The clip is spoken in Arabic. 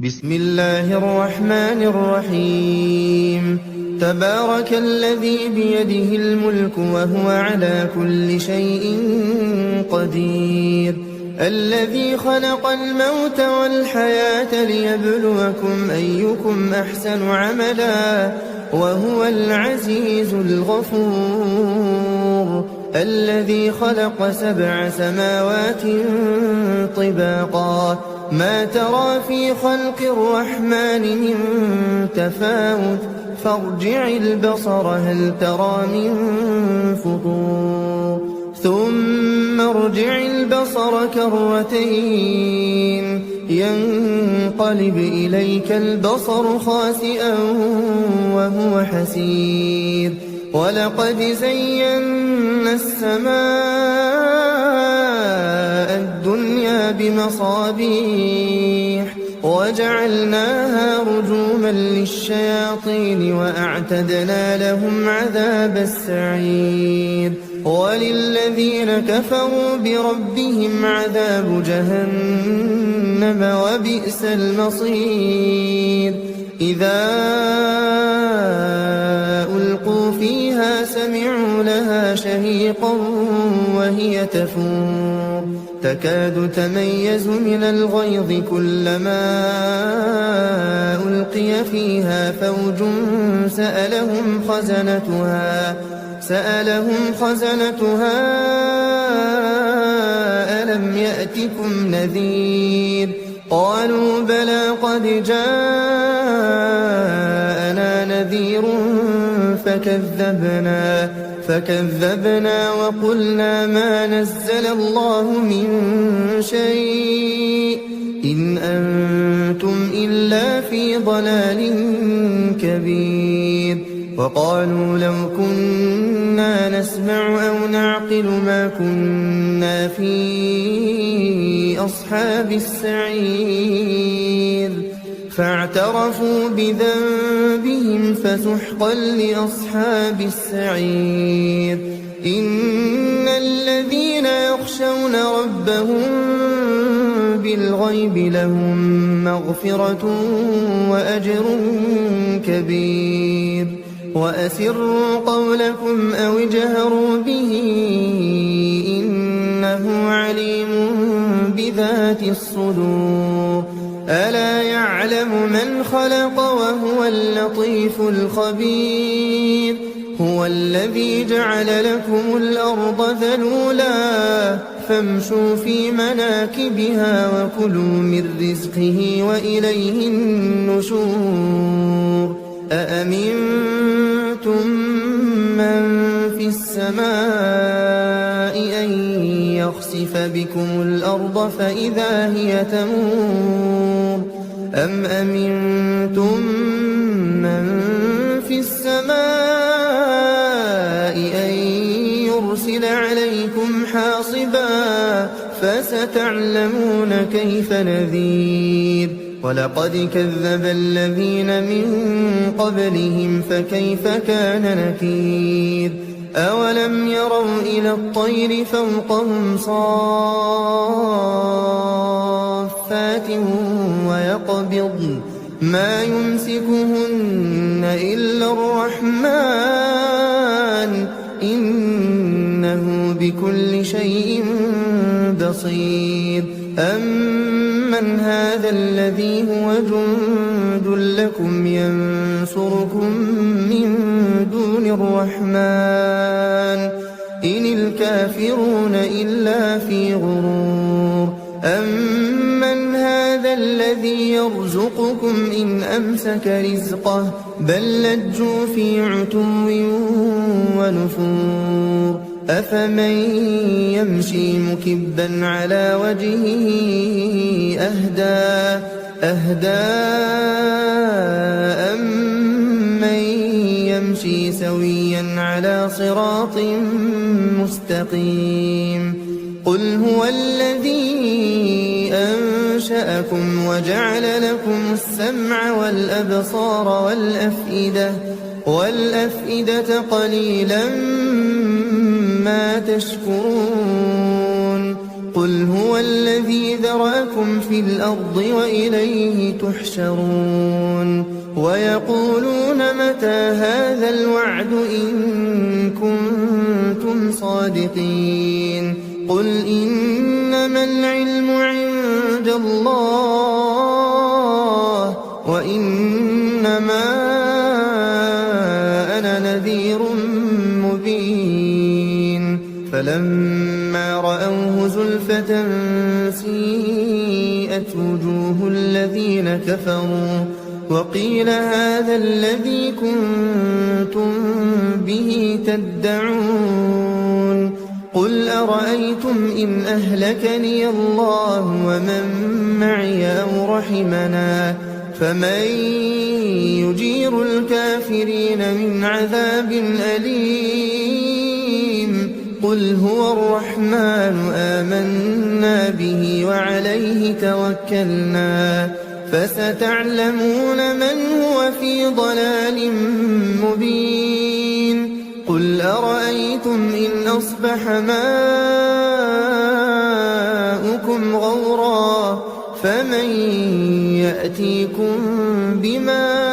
بسم الله الرحمن الرحيم تبارك الذي بيده الملك وهو على كل شيء قدير الذي خلق الموت والحياة ليبلوكم أيكم أحسن عملا وهو العزيز الغفور الذي خلق 7 سماوات طباقا ما ترى في خلق الرحمن من تفاوت فارجع البصر هل ترى من فطور ثم ارجع البصر كرتين ينقلب إليك البصر خاسئا وهو حسير ولقد زينا السماء الدنيا بمصابيح وجعلناها رجوما للشياطين وأعتدنا لهم عذاب السعير وللذين كفروا بربهم عذاب جهنم وبئس المصير إذا ألقوا فيها سمعوا لها شهيقا وهي تفور تكاد تميز من الغيظ كلما ألقي فيها فوج سألهم خزنتها ألم يأتكم نذير قالوا بلى قد جاءنا نذير فكذبنا وقلنا ما نزل الله من شيء إن أنتم إلا في ضلال كبير وقالوا لو كنا نسمع أو نعقل ما كنا في أصحاب السعير فاعترفوا بذنبهم فسحقا لأصحاب السعير إن الذين يخشون ربهم بالغيب لهم مغفرة وأجر كبير وأسروا قولكم أو اجهروا به إنه عليم بذات الصدور ألا يعلم من خلق وهو اللطيف الخبير هو الذي جعل لكم الأرض ذلولا فامشوا في مناكبها وكلوا من رزقه وإليه النشور أأمنتم من في السماء أن يخسف بكم الأرض فإذا هي تمور أم أمنتم من في السماء أن يرسل عليكم حاصبا فستعلمون كيف نذير ولقد كذب الذين من قبلهم فكيف كان نكير أولم يروا إلى الطير فوقهم صافات ويقبضن ما يمسكهن إلا الرحمن إنه بكل شيء بصير أمن هذا الذي هو جند لكم ينصركم من دون الرحمن إن الكافرون إلا في غرور أمن هذا الذي يرزقكم إن أمسك رزقه بل لجوا في عتو ونفور أفمن يمشي مكبا على وجهه أهدى أمن يمشي سويا على صراط مستقيم قل هو الذي أنشأكم وجعل لكم السمع والأبصار والأفئدة قليلا ما تشكرون قل هو الذي ذرأكم في الأرض وإليه تحشرون ويقولون متى هذا الوعد إن كنتم صادقين قل إنما العلم عند الله وإنما أنا نذير مبين فلما رأوه زلفة سيئت وجوه الذين كفروا وقيل هذا الذي كنتم به تدعون قل أرأيتم إن أهلكني الله ومن معي أو رحمنا فمن يجير الكافرين من عذاب أليم قل هو الرحمن آمنا به وعليه توكلنا فستعلمون من هو في ضلال مبين قل أرأيتم إن أصبح ماؤكم غورا فمن يأتيكم بماء